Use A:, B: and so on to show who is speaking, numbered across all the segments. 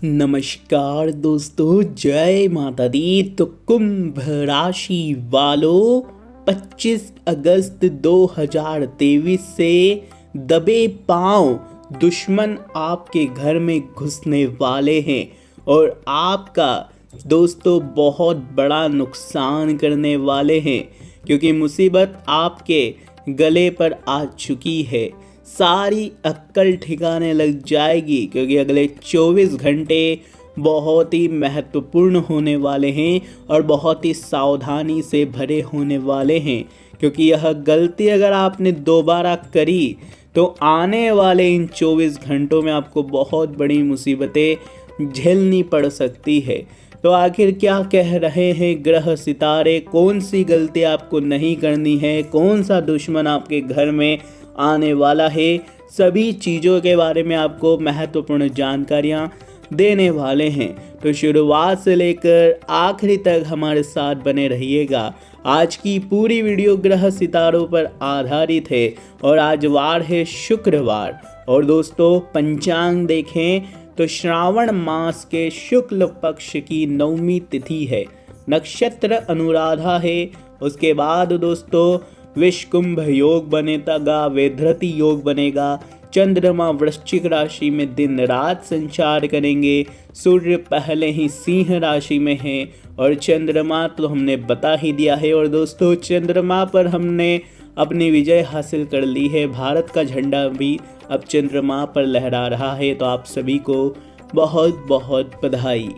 A: नमस्कार दोस्तों, जय माता दी। तो कुंभ राशि वालों, 25 अगस्त 2023 से दबे पांव दुश्मन आपके घर में घुसने वाले हैं और आपका दोस्तों बहुत बड़ा नुकसान करने वाले हैं, क्योंकि मुसीबत आपके गले पर आ चुकी है। सारी अक्कल ठिकाने लग जाएगी, क्योंकि अगले 24 घंटे बहुत ही महत्वपूर्ण होने वाले हैं और बहुत ही सावधानी से भरे होने वाले हैं। क्योंकि यह गलती अगर आपने दोबारा करी तो आने वाले इन 24 घंटों में आपको बहुत बड़ी मुसीबतें झेलनी पड़ सकती है। तो आखिर क्या कह रहे हैं ग्रह सितारे, कौन सी गलती आपको नहीं करनी है, कौन सा दुश्मन आपके घर में आने वाला है, सभी चीज़ों के बारे में आपको महत्वपूर्ण जानकारियाँ देने वाले हैं। तो शुरुआत से लेकर आखिरी तक हमारे साथ बने रहिएगा। आज की पूरी वीडियो ग्रह सितारों पर आधारित है और आज वार है शुक्रवार। और दोस्तों, पंचांग देखें तो श्रावण मास के शुक्ल पक्ष की 9वीं तिथि है, नक्षत्र अनुराधा है। उसके बाद दोस्तों विषकुंभ योग बनेगा, वेधृति योग बनेगा। चंद्रमा वृश्चिक राशि में दिन रात संचार करेंगे। सूर्य पहले ही सिंह राशि में है और चंद्रमा तो हमने बता ही दिया है। और दोस्तों, चंद्रमा पर हमने अपनी विजय हासिल कर ली है। भारत का झंडा भी अब चंद्रमा पर लहरा रहा है। तो आप सभी को बहुत बहुत बधाई।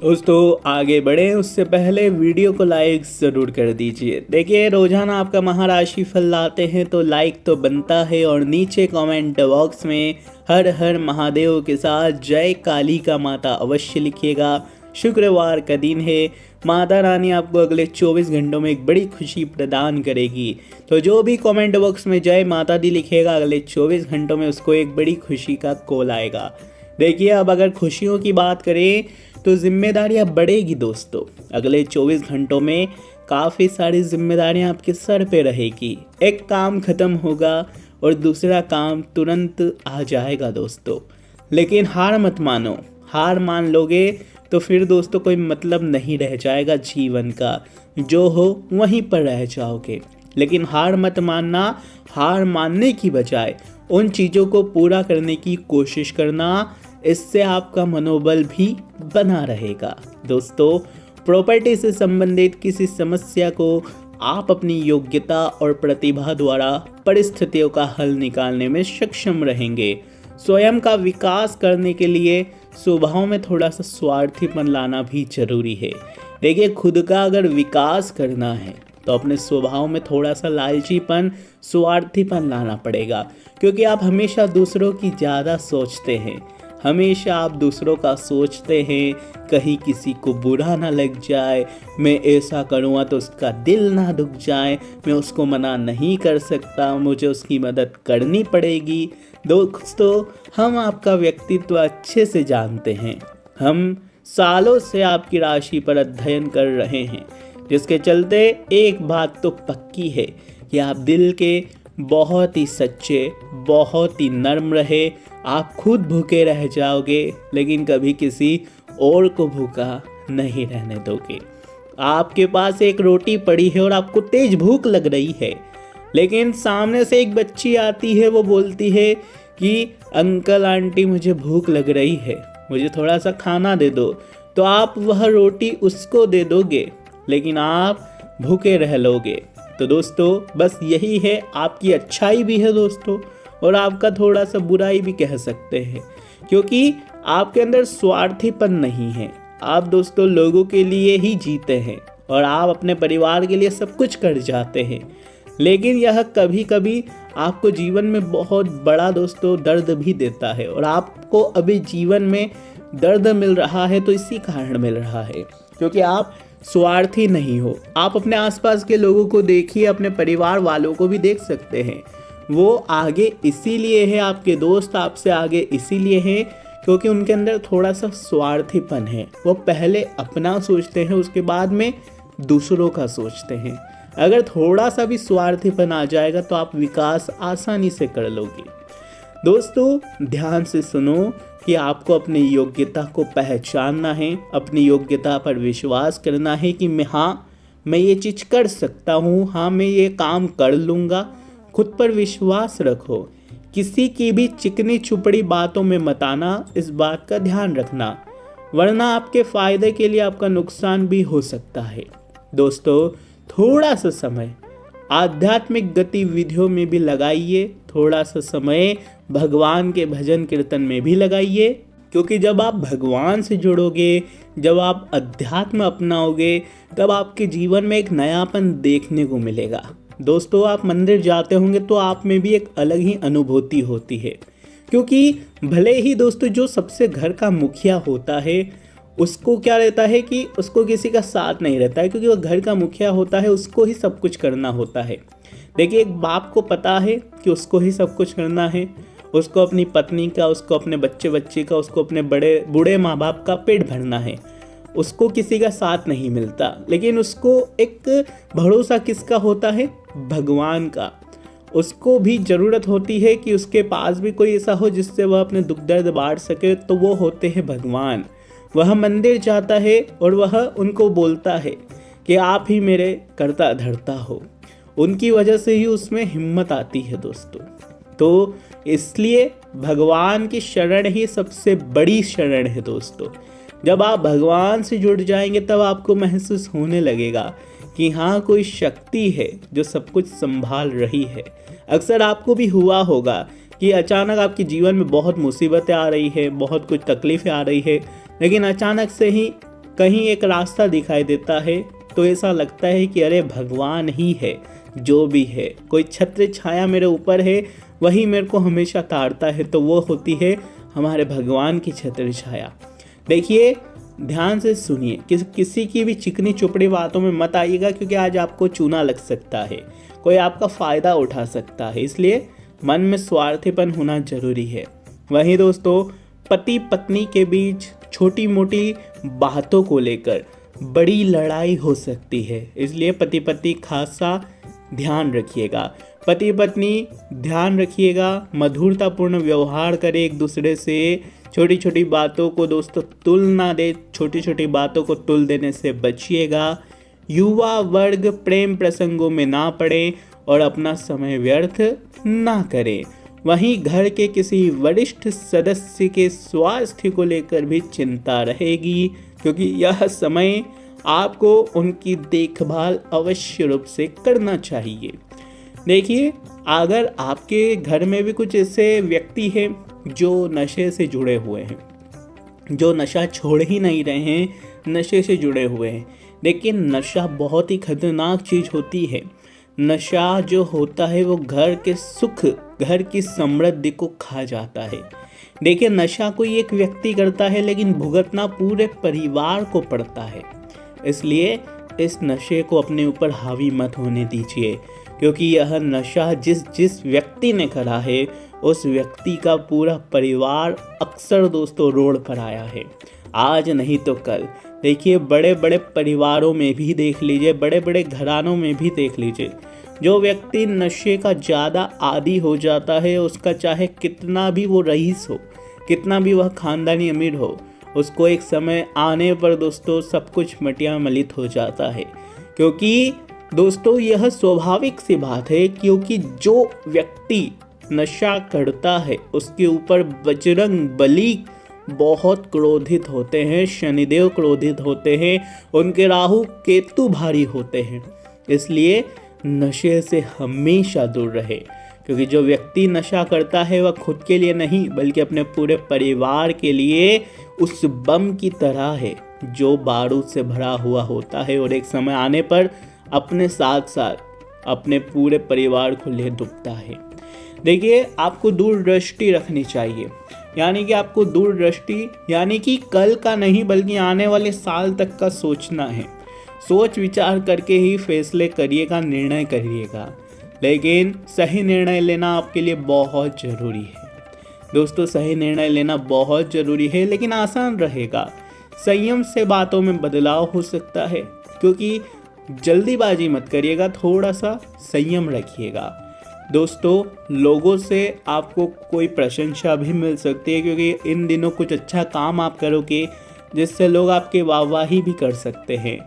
A: दोस्तों, आगे बढ़े उससे पहले वीडियो को लाइक ज़रूर कर दीजिए। देखिए, रोजाना आपका महाराशि फल लाते हैं तो लाइक तो बनता है और नीचे कमेंट बॉक्स में हर हर महादेव के साथ जय काली का माता अवश्य लिखिएगा। शुक्रवार का दिन है, माता रानी आपको अगले 24 घंटों में एक बड़ी खुशी प्रदान करेगी। तो जो भी कमेंट बॉक्स में जय माता दी लिखेगा, अगले 24 घंटों में उसको एक बड़ी खुशी का कॉल आएगा। देखिए, अब अगर खुशियों की बात करें तो जिम्मेदारियां बढ़ेगी दोस्तों। अगले 24 घंटों में काफ़ी सारी जिम्मेदारियां आपके सर पे रहेगी। एक काम खत्म होगा और दूसरा काम तुरंत आ जाएगा दोस्तों। लेकिन हार मत मानो, हार मान लोगे तो फिर दोस्तों कोई मतलब नहीं रह जाएगा जीवन का, जो हो वहीं पर रह जाओगे। लेकिन हार मत मानना, हार मानने की बजाय उन चीज़ों को पूरा करने की कोशिश करना, इससे आपका मनोबल भी बना रहेगा। दोस्तों, प्रॉपर्टी से संबंधित किसी समस्या को आप अपनी योग्यता और प्रतिभा द्वारा परिस्थितियों का हल निकालने में सक्षम रहेंगे। स्वयं का विकास करने के लिए स्वभाव में थोड़ा सा स्वार्थीपन लाना भी जरूरी है। देखिए, खुद का अगर विकास करना है तो अपने स्वभाव में थोड़ा सा लालचीपन, स्वार्थीपन लाना पड़ेगा, क्योंकि आप हमेशा दूसरों की ज़्यादा सोचते हैं। हमेशा आप दूसरों का सोचते हैं, कहीं किसी को बुरा ना लग जाए, मैं ऐसा करूँगा तो उसका दिल ना दुख जाए, मैं उसको मना नहीं कर सकता, मुझे उसकी मदद करनी पड़ेगी। दोस्तों, हम आपका व्यक्तित्व अच्छे से जानते हैं। हम सालों से आपकी राशि पर अध्ययन कर रहे हैं, जिसके चलते एक बात तो पक्की है कि आप दिल के बहुत ही सच्चे, बहुत ही नर्म रहे। आप खुद भूखे रह जाओगे, लेकिन कभी किसी और को भूखा नहीं रहने दोगे। आपके पास एक रोटी पड़ी है और आपको तेज भूख लग रही है, लेकिन सामने से एक बच्ची आती है, वो बोलती है कि अंकल आंटी मुझे भूख लग रही है, मुझे थोड़ा सा खाना दे दो। तो आप वह रोटी उसको दे दोगे, लेकिन आप भूखे रह लोगे। तो दोस्तों, बस यही है, आपकी अच्छाई भी है दोस्तों, और आपका थोड़ा सा बुराई भी कह सकते हैं, क्योंकि आपके अंदर स्वार्थीपन नहीं है। आप दोस्तों लोगों के लिए ही जीते हैं और आप अपने परिवार के लिए सब कुछ कर जाते हैं। लेकिन यह कभी कभी आपको जीवन में बहुत बड़ा दोस्तों दर्द भी देता है, और आपको अभी जीवन में दर्द मिल रहा है तो इसी कारण मिल रहा है क्योंकि आप स्वार्थी नहीं हो। आप अपने आसपास के लोगों को देखिए, अपने परिवार वालों को भी देख सकते हैं। वो आगे इसीलिए है, आपके दोस्त आपसे आगे इसीलिए हैं क्योंकि उनके अंदर थोड़ा सा स्वार्थीपन है। वो पहले अपना सोचते हैं, उसके बाद में दूसरों का सोचते हैं। अगर थोड़ा सा भी स्वार्थीपन आ जाएगा तो आप विकास आसानी से कर लोगे। दोस्तों ध्यान से सुनो, कि आपको अपनी योग्यता को पहचानना है, अपनी योग्यता पर विश्वास करना है कि मैं ये चीज़ कर सकता हूँ, हाँ मैं ये काम कर लूँगा। खुद पर विश्वास रखो, किसी की भी चिकनी चुपड़ी बातों में मत आना, इस बात का ध्यान रखना, वरना आपके फ़ायदे के लिए आपका नुकसान भी हो सकता है। दोस्तों, थोड़ा सा समय आध्यात्मिक गतिविधियों में भी लगाइए, थोड़ा सा समय भगवान के भजन कीर्तन में भी लगाइए, क्योंकि जब आप भगवान से जुड़ोगे, जब आप अध्यात्म अपनाओगे, तब आपके जीवन में एक नयापन देखने को मिलेगा। दोस्तों, आप मंदिर जाते होंगे तो आप में भी एक अलग ही अनुभूति होती है, क्योंकि भले ही दोस्तों जो सबसे घर का मुखिया होता है उसको क्या रहता है कि उसको किसी का साथ नहीं रहता है, क्योंकि वो घर का मुखिया होता है, उसको ही सब कुछ करना होता है। देखिए, एक बाप को पता है कि उसको ही सब कुछ करना है, उसको अपनी पत्नी का, उसको अपने बच्चे का, उसको अपने बूढ़े माँ बाप का पेट भरना है, उसको किसी का साथ नहीं मिलता। लेकिन उसको एक भरोसा किसका होता है? भगवान का। उसको भी ज़रूरत होती है कि उसके पास भी कोई ऐसा हो जिससे वह अपने दुख दर्द बांट सके, तो वो होते हैं भगवान। वह मंदिर जाता है और वह उनको बोलता है कि आप ही मेरे कर्ता धर्ता हो। उनकी वजह से ही उसमें हिम्मत आती है दोस्तों। तो इसलिए भगवान की शरण ही सबसे बड़ी शरण है दोस्तों। जब आप भगवान से जुड़ जाएंगे तब आपको महसूस होने लगेगा कि हाँ, कोई शक्ति है जो सब कुछ संभाल रही है। अक्सर आपको भी हुआ होगा कि अचानक आपके जीवन में बहुत मुसीबतें आ रही है, बहुत कुछ तकलीफ़ें आ रही है, लेकिन अचानक से ही कहीं एक रास्ता दिखाई देता है, तो ऐसा लगता है कि अरे भगवान ही है, जो भी है, कोई छत्र छाया मेरे ऊपर है, वही मेरे को हमेशा तारता है, तो वो होती है हमारे भगवान की छत्र छाया। देखिए, ध्यान से सुनिए, किसी की भी चिकनी चुपड़ी बातों में मत आइएगा, क्योंकि आज आपको चूना लग सकता है, कोई आपका फ़ायदा उठा सकता है। इसलिए मन में स्वार्थीपन होना जरूरी है। वहीं दोस्तों, पति पत्नी के बीच छोटी मोटी बातों को लेकर बड़ी लड़ाई हो सकती है, इसलिए पति पत्नी खासा ध्यान रखिएगा। पति पत्नी ध्यान रखिएगा, मधुरतापूर्ण व्यवहार करें एक दूसरे से। छोटी छोटी बातों को दोस्तों तुल ना दे, छोटी छोटी बातों को तुल देने से बचिएगा। युवा वर्ग प्रेम प्रसंगों में ना पड़े और अपना समय व्यर्थ ना करें। वहीं घर के किसी वरिष्ठ सदस्य के स्वास्थ्य को लेकर भी चिंता रहेगी, क्योंकि यह समय आपको उनकी देखभाल अवश्य रूप से करना चाहिए। देखिए, अगर आपके घर में भी कुछ ऐसे व्यक्ति हैं जो नशे से जुड़े हुए हैं, जो नशा छोड़ ही नहीं रहे हैं, नशे से जुड़े हुए हैं, लेकिन नशा बहुत ही खतरनाक चीज़ होती है। नशा जो होता है वो घर के सुख, घर की समृद्धि को खा जाता है। देखिए, नशा कोई एक व्यक्ति करता है, लेकिन भुगतना पूरे परिवार को पड़ता है। इसलिए इस नशे को अपने ऊपर हावी मत होने दीजिए, क्योंकि यह नशा जिस व्यक्ति ने करा है, उस व्यक्ति का पूरा परिवार अक्सर दोस्तों रोड पर आया है, आज नहीं तो कल। देखिए, बड़े बड़े परिवारों में भी देख लीजिए, बड़े बड़े घरानों में भी देख लीजिए, जो व्यक्ति नशे का ज़्यादा आदी हो जाता है, उसका चाहे कितना भी वो रईस हो, कितना भी वह खानदानी अमीर हो, उसको एक समय आने पर दोस्तों सब कुछ मटिया मलित हो जाता है। क्योंकि दोस्तों यह स्वाभाविक सी बात है, क्योंकि जो व्यक्ति नशा करता है उसके ऊपर बजरंग बली बहुत क्रोधित होते हैं, शनिदेव क्रोधित होते हैं, उनके राहु केतु भारी होते हैं। इसलिए नशे से हमेशा दूर रहे, क्योंकि जो व्यक्ति नशा करता है वह खुद के लिए नहीं बल्कि अपने पूरे परिवार के लिए उस बम की तरह है जो बारूद से भरा हुआ होता है और एक समय आने पर अपने साथ साथ अपने पूरे परिवार को ले डूबता है। देखिए, आपको दूरदृष्टि रखनी चाहिए, यानी कि आपको दूरदृष्टि यानी कि कल का नहीं बल्कि आने वाले साल तक का सोचना है। सोच विचार करके ही फैसले करिएगा, निर्णय करिएगा, लेकिन सही निर्णय लेना आपके लिए बहुत ज़रूरी है। दोस्तों, सही निर्णय लेना बहुत ज़रूरी है, लेकिन आसान रहेगा। संयम से बातों में बदलाव हो सकता है, क्योंकि जल्दीबाजी मत करिएगा, थोड़ा सा संयम रखिएगा। दोस्तों लोगों से आपको कोई प्रशंसा भी मिल सकती है, क्योंकि इन दिनों कुछ अच्छा काम आप करोगे जिससे लोग आपकी वाहवाही भी कर सकते हैं,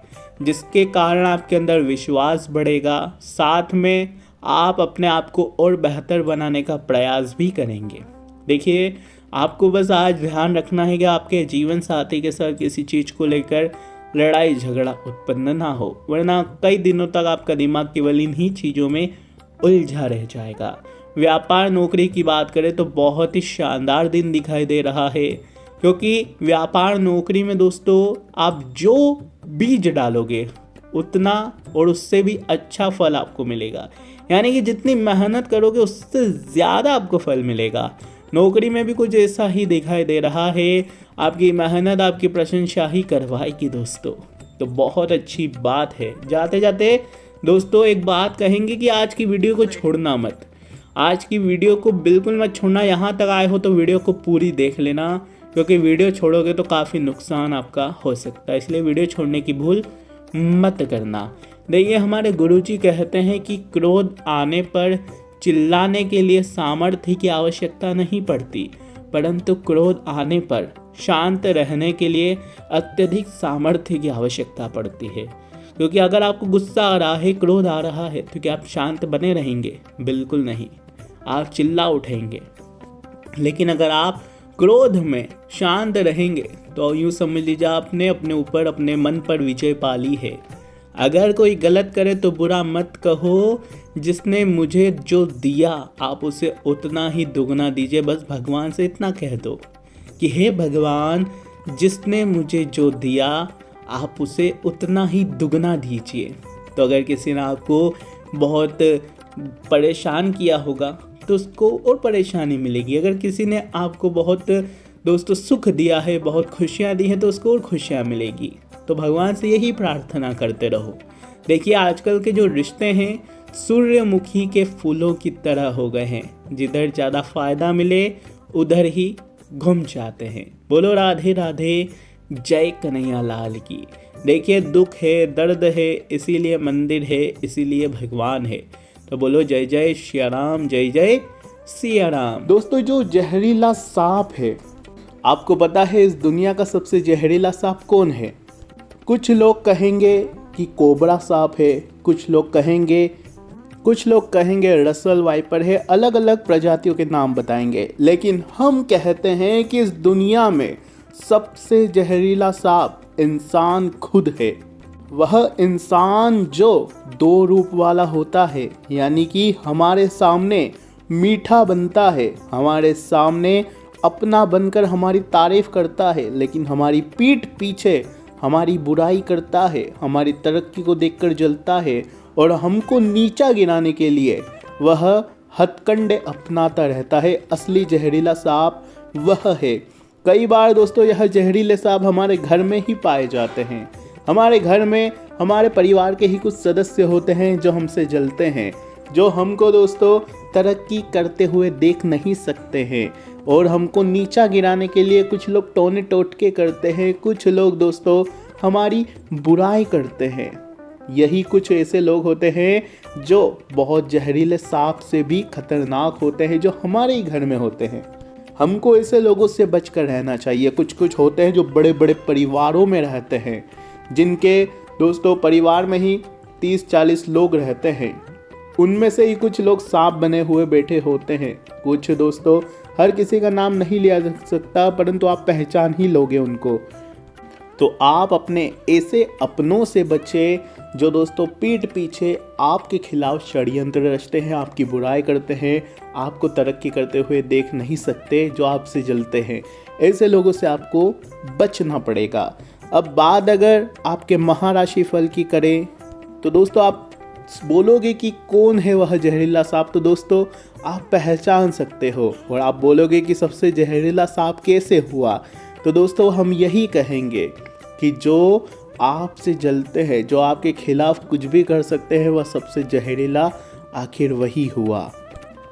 A: जिसके कारण आपके अंदर विश्वास बढ़ेगा। साथ में आप अपने आप को और बेहतर बनाने का प्रयास भी करेंगे। देखिए, आपको बस आज ध्यान रखना है कि आपके जीवन साथी के साथ किसी चीज़ को लेकर लड़ाई झगड़ा उत्पन्न ना हो, वरना कई दिनों तक आपका दिमाग केवल इन्हीं चीज़ों में उलझा रह जाएगा। व्यापार नौकरी की बात करें तो बहुत ही शानदार दिन दिखाई दे रहा है, क्योंकि व्यापार नौकरी में दोस्तों आप जो बीज डालोगे उतना और उससे भी अच्छा फल आपको मिलेगा। यानी कि जितनी मेहनत करोगे उससे ज़्यादा आपको फल मिलेगा। नौकरी में भी कुछ ऐसा ही दिखाई दे रहा है। आपकी मेहनत आपकी प्रशंसा ही करवाएगी दोस्तों, तो बहुत अच्छी बात है। जाते जाते दोस्तों एक बात कहेंगे कि आज की वीडियो को छोड़ना मत। आज की वीडियो को बिल्कुल मत छोड़ना। यहाँ तक आए हो तो वीडियो को पूरी देख लेना, क्योंकि वीडियो छोड़ोगे तो काफ़ी नुकसान आपका हो सकता है, इसलिए वीडियो छोड़ने की भूल मत करना। देखिए, हमारे गुरुजी कहते हैं कि क्रोध आने पर चिल्लाने के लिए सामर्थ्य की आवश्यकता नहीं पड़ती, परंतु क्रोध आने पर शांत रहने के लिए अत्यधिक सामर्थ्य की आवश्यकता पड़ती है। क्योंकि अगर आपको गुस्सा आ रहा है, क्रोध आ रहा है, तो क्या आप शांत बने रहेंगे? बिल्कुल नहीं, आप चिल्ला उठेंगे। लेकिन अगर आप क्रोध में शांत रहेंगे तो यूँ समझ लीजिए आपने अपने ऊपर अपने मन पर विजय पा ली है। अगर कोई गलत करे तो बुरा मत कहो, जिसने मुझे जो दिया आप उसे उतना ही दुगना दीजिए। बस भगवान से इतना कह दो कि हे भगवान, जिसने मुझे जो दिया आप उसे उतना ही दुगना दीजिए। तो अगर किसी ने आपको बहुत परेशान किया होगा तो उसको और परेशानी मिलेगी। अगर किसी ने आपको बहुत दोस्तों सुख दिया है, बहुत खुशियाँ दी हैं, तो उसको और खुशियाँ मिलेगी। तो भगवान से यही प्रार्थना करते रहो। देखिए, आजकल के जो रिश्ते हैं सूर्यमुखी के फूलों की तरह हो गए हैं, जिधर ज़्यादा फायदा मिले उधर ही घूम जाते हैं। बोलो राधे राधे, जय कन्हैया लाल की। देखिए, दुख है, दर्द है, इसीलिए मंदिर है, इसीलिए भगवान है। तो बोलो जय जय सिया राम, जय जय सिया राम। दोस्तों, जो जहरीला सांप है, आपको पता है इस दुनिया का सबसे जहरीला सांप कौन है? कुछ लोग कहेंगे कि कोबरा सांप है, कुछ लोग कहेंगे रसल वाइपर है, अलग अलग प्रजातियों के नाम बताएंगे। लेकिन हम कहते हैं कि इस दुनिया में सबसे जहरीला सांप इंसान खुद है। वह इंसान जो दो रूप वाला होता है, यानी कि हमारे सामने मीठा बनता है, हमारे सामने अपना बनकर हमारी तारीफ करता है, लेकिन हमारी पीठ पीछे हमारी बुराई करता है, हमारी तरक्की को देखकर जलता है और हमको नीचा गिराने के लिए वह हथकंडे अपनाता रहता है। असली जहरीला सांप वह है। कई बार दोस्तों यह जहरीले सांप हमारे घर में ही पाए जाते हैं। हमारे घर में हमारे परिवार के ही कुछ सदस्य होते हैं जो हमसे जलते हैं, जो हमको दोस्तों तरक्की करते हुए देख नहीं सकते हैं और हमको नीचा गिराने के लिए कुछ लोग टोने टोटके करते हैं, कुछ लोग दोस्तों हमारी बुराई करते हैं। यही कुछ ऐसे लोग होते हैं जो बहुत जहरीले सांप से भी खतरनाक होते हैं, जो हमारे ही घर में होते हैं। हमको ऐसे लोगों से बचकर रहना चाहिए। कुछ होते हैं जो बड़े बड़े परिवारों में रहते हैं, जिनके दोस्तों परिवार में ही 30-40 लोग रहते हैं। उनमें से ही कुछ लोग सांप बने हुए बैठे होते हैं। कुछ दोस्तों, हर किसी का नाम नहीं लिया जा सकता, परंतु आप पहचान ही लोगे उनको। तो आप अपने ऐसे अपनों से बचे जो दोस्तों पीठ पीछे आपके खिलाफ षड्यंत्र रचते हैं, आपकी बुराई करते हैं, आपको तरक्की करते हुए देख नहीं सकते, जो आपसे जलते हैं। ऐसे लोगों से आपको बचना पड़ेगा। अब बात अगर आपके महाराशि फल की करें तो दोस्तों आप बोलोगे कि कौन है वह जहरीला सांप, तो दोस्तों आप पहचान सकते हो। और आप बोलोगे कि सबसे जहरीला सांप कैसे हुआ, तो दोस्तों हम यही कहेंगे कि जो आपसे जलते हैं, जो आपके खिलाफ कुछ भी कर सकते हैं, वह सबसे जहरीला आखिर वही हुआ।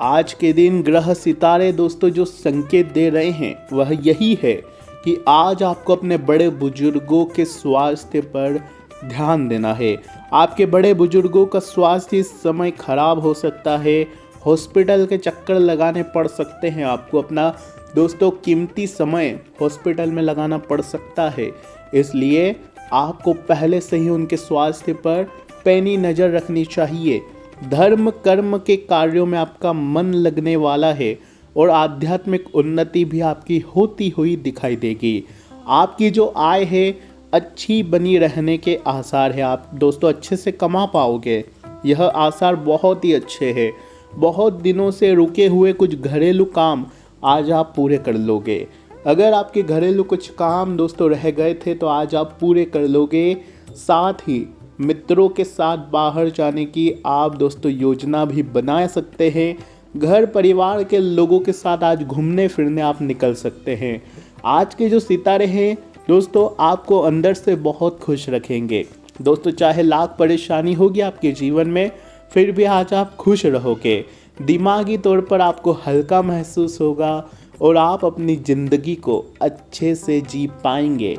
A: आज के दिन ग्रह सितारे दोस्तों जो संकेत दे रहे हैं वह यही है कि आज आपको अपने बड़े बुजुर्गों के स्वास्थ्य पर ध्यान देना है। आपके बड़े बुजुर्गों का स्वास्थ्य इस समय खराब हो सकता है, हॉस्पिटल के चक्कर लगाने पड़ सकते हैं, आपको अपना दोस्तों कीमती समय हॉस्पिटल में लगाना पड़ सकता है। इसलिए आपको पहले से ही उनके स्वास्थ्य पर पैनी नज़र रखनी चाहिए। धर्म कर्म के कार्यों में आपका मन लगने वाला है और आध्यात्मिक उन्नति भी आपकी होती हुई दिखाई देगी। आपकी जो आय है अच्छी बनी रहने के आसार है। आप दोस्तों अच्छे से कमा पाओगे, यह आसार बहुत ही अच्छे हैं। बहुत दिनों से रुके हुए कुछ घरेलू काम आज आप पूरे कर लोगे। अगर आपके घरेलू कुछ काम दोस्तों रह गए थे तो आज आप पूरे कर लोगे। साथ ही मित्रों के साथ बाहर जाने की आप दोस्तों योजना भी बना सकते हैं। घर परिवार के लोगों के साथ आज घूमने फिरने आप निकल सकते हैं। आज के जो सितारे हैं दोस्तों आपको अंदर से बहुत खुश रखेंगे। दोस्तों चाहे लाख परेशानी होगी आपके जीवन में, फिर भी आज आप खुश रहोगे। दिमागी तौर पर आपको हल्का महसूस होगा और आप अपनी ज़िंदगी को अच्छे से जी पाएंगे।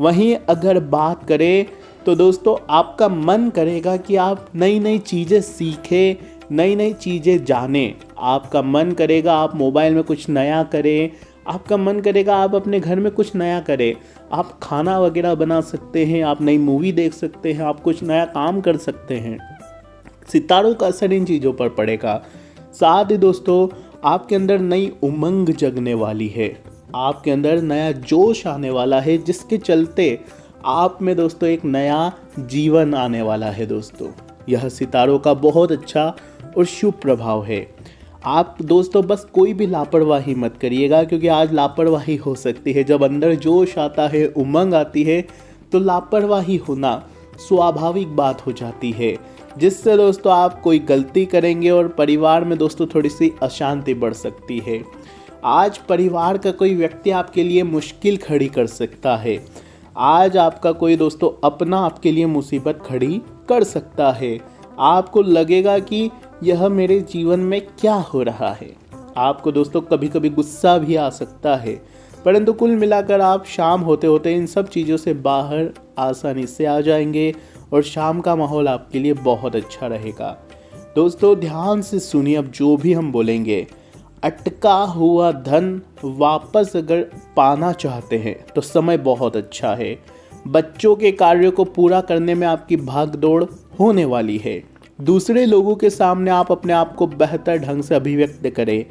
A: वहीं अगर बात करें तो दोस्तों आपका मन करेगा कि आप नई नई चीज़ें सीखें, नई नई चीज़ें जानें। आपका मन करेगा आप मोबाइल में कुछ नया करें, आपका मन करेगा आप अपने घर में कुछ नया करें। आप खाना वगैरह बना सकते हैं, आप नई मूवी देख सकते हैं, आप कुछ नया काम कर सकते हैं। सितारों का असर इन चीज़ों पर पड़ेगा। साथ ही दोस्तों आपके अंदर नई उमंग जगने वाली है, आपके अंदर नया जोश आने वाला है, जिसके चलते आप में दोस्तों एक नया जीवन आने वाला है। दोस्तों यह सितारों का बहुत अच्छा और शुभ प्रभाव है। आप दोस्तों बस कोई भी लापरवाही मत करिएगा, क्योंकि आज लापरवाही हो सकती है। जब अंदर जोश आता है, उमंग आती है, तो लापरवाही होना स्वाभाविक बात हो जाती है, जिससे दोस्तों आप कोई गलती करेंगे और परिवार में दोस्तों थोड़ी सी अशांति बढ़ सकती है। आज परिवार का कोई व्यक्ति आपके लिए मुश्किल खड़ी कर सकता है। आज आपका कोई दोस्तों अपना आपके लिए मुसीबत खड़ी कर सकता है। आपको लगेगा कि यह मेरे जीवन में क्या हो रहा है। आपको दोस्तों कभी कभी गुस्सा भी आ सकता है, परंतु कुल मिलाकर आप शाम होते होते इन सब चीज़ों से बाहर आसानी से आ जाएंगे और शाम का माहौल आपके लिए बहुत अच्छा रहेगा। दोस्तों ध्यान से सुनिए, अब जो भी हम बोलेंगे। अटका हुआ धन वापस अगर पाना चाहते हैं तो समय बहुत अच्छा है। बच्चों के कार्यों को पूरा करने में आपकी भागदौड़ होने वाली है। दूसरे लोगों के सामने आप अपने आप को बेहतर ढंग से अभिव्यक्त करें।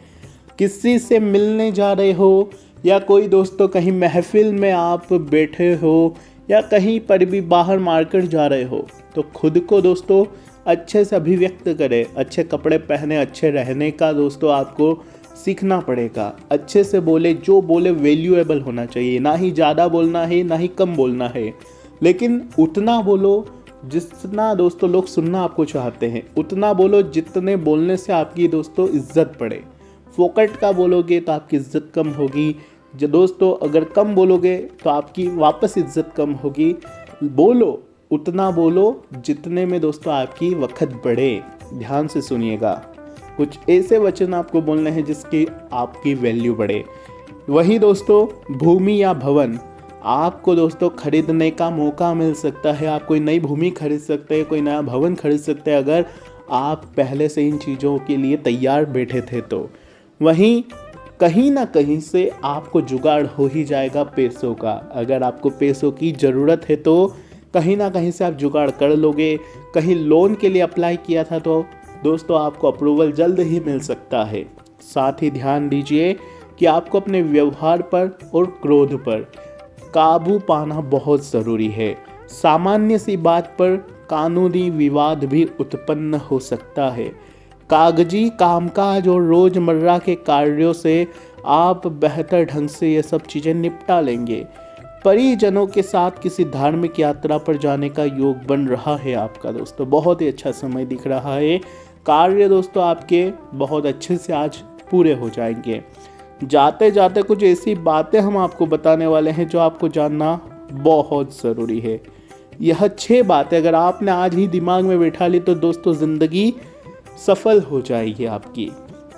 A: किसी से मिलने जा रहे हो या कोई दोस्तों कहीं महफिल में आप बैठे हो या कहीं पर भी बाहर मार्केट जा रहे हो, तो खुद को दोस्तों अच्छे से अभिव्यक्त करें। अच्छे कपड़े पहने, अच्छे रहने का दोस्तों आपको सीखना पड़ेगा। अच्छे से बोले, जो बोले वैल्यूएबल होना चाहिए। ना ही ज़्यादा बोलना है, ना ही कम बोलना है, लेकिन उतना बोलो जितना दोस्तों लोग सुनना आपको चाहते हैं। उतना बोलो जितने बोलने से आपकी दोस्तों इज्जत बढ़े। फोकट का बोलोगे तो आपकी इज्जत कम होगी। जो दोस्तों अगर कम बोलोगे तो आपकी वापस इज्जत कम होगी। बोलो उतना बोलो जितने में दोस्तों आपकी वक्त बढ़े। ध्यान से सुनिएगा, कुछ ऐसे वचन आपको बोलने हैं जिसकी आपकी वैल्यू बढ़े। वही दोस्तों भूमि या भवन आपको दोस्तों खरीदने का मौका मिल सकता है। आप कोई नई भूमि खरीद सकते हैं, कोई नया भवन खरीद सकते हैं, अगर आप पहले से इन चीज़ों के लिए तैयार बैठे थे तो। वहीं कहीं ना कहीं से आपको जुगाड़ हो ही जाएगा पैसों का। अगर आपको पैसों की ज़रूरत है तो कहीं ना कहीं से आप जुगाड़ कर लोगे। कहीं लोन के लिए अप्लाई किया था तो दोस्तों आपको अप्रूवल जल्द ही मिल सकता है। साथ ही ध्यान दीजिए कि आपको अपने व्यवहार पर और क्रोध पर काबू पाना बहुत ज़रूरी है। सामान्य सी बात पर कानूनी विवाद भी उत्पन्न हो सकता है। कागजी कामकाज और रोज़मर्रा के कार्यों से आप बेहतर ढंग से ये सब चीज़ें निपटा लेंगे। परिजनों के साथ किसी धार्मिक यात्रा पर जाने का योग बन रहा है आपका दोस्तों। बहुत ही अच्छा समय दिख रहा है। कार्य दोस्तों आपके बहुत अच्छे से आज पूरे हो जाएंगे। जाते जाते कुछ ऐसी बातें हम आपको बताने वाले हैं जो आपको जानना बहुत ज़रूरी है। यह 6 बातें अगर आपने आज ही दिमाग में बैठा ली तो दोस्तों ज़िंदगी सफल हो जाएगी आपकी।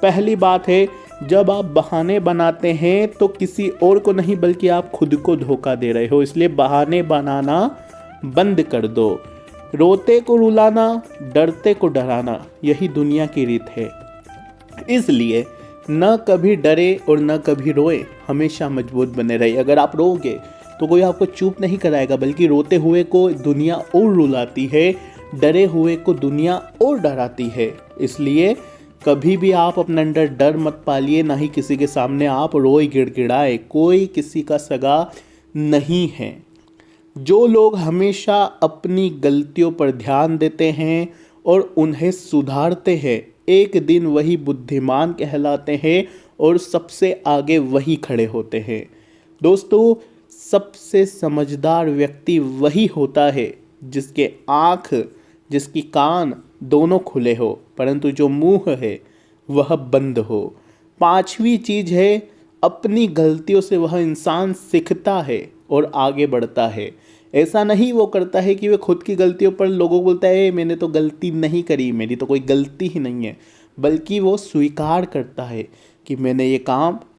A: पहली बात है, जब आप बहाने बनाते हैं तो किसी और को नहीं बल्कि आप खुद को धोखा दे रहे हो, इसलिए बहाने बनाना बंद कर दो। रोते को रुलाना, डरते को डराना, यही दुनिया की रीत है। इसलिए न कभी डरे और न कभी रोए, हमेशा मजबूत बने रहिए। अगर आप रोगे तो कोई आपको चुप नहीं कराएगा, बल्कि रोते हुए को दुनिया और रुलाती है, डरे हुए को दुनिया और डराती है। इसलिए कभी भी आप अपने अंदर डर मत पालिए, ना ही किसी के सामने आप रोए गिड़गिड़ाए। कोई किसी का सगा नहीं है। जो लोग हमेशा अपनी गलतियों पर ध्यान देते हैं और उन्हें सुधारते हैं, एक दिन वही बुद्धिमान कहलाते हैं और सबसे आगे वही खड़े होते हैं। दोस्तों, सबसे समझदार व्यक्ति वही होता है जिसके आँख, जिसकी कान दोनों खुले हो, परंतु जो मुंह है वह बंद हो। पांचवी चीज है, अपनी गलतियों से वह इंसान सीखता है और आगे बढ़ता है। ऐसा नहीं वो करता है कि वह खुद की गलतियों पर लोगों को बोलता है मैंने तो गलती नहीं करी, मेरी तो कोई गलती ही नहीं है, बल्कि वो स्वीकार करता है कि मैंने ये काम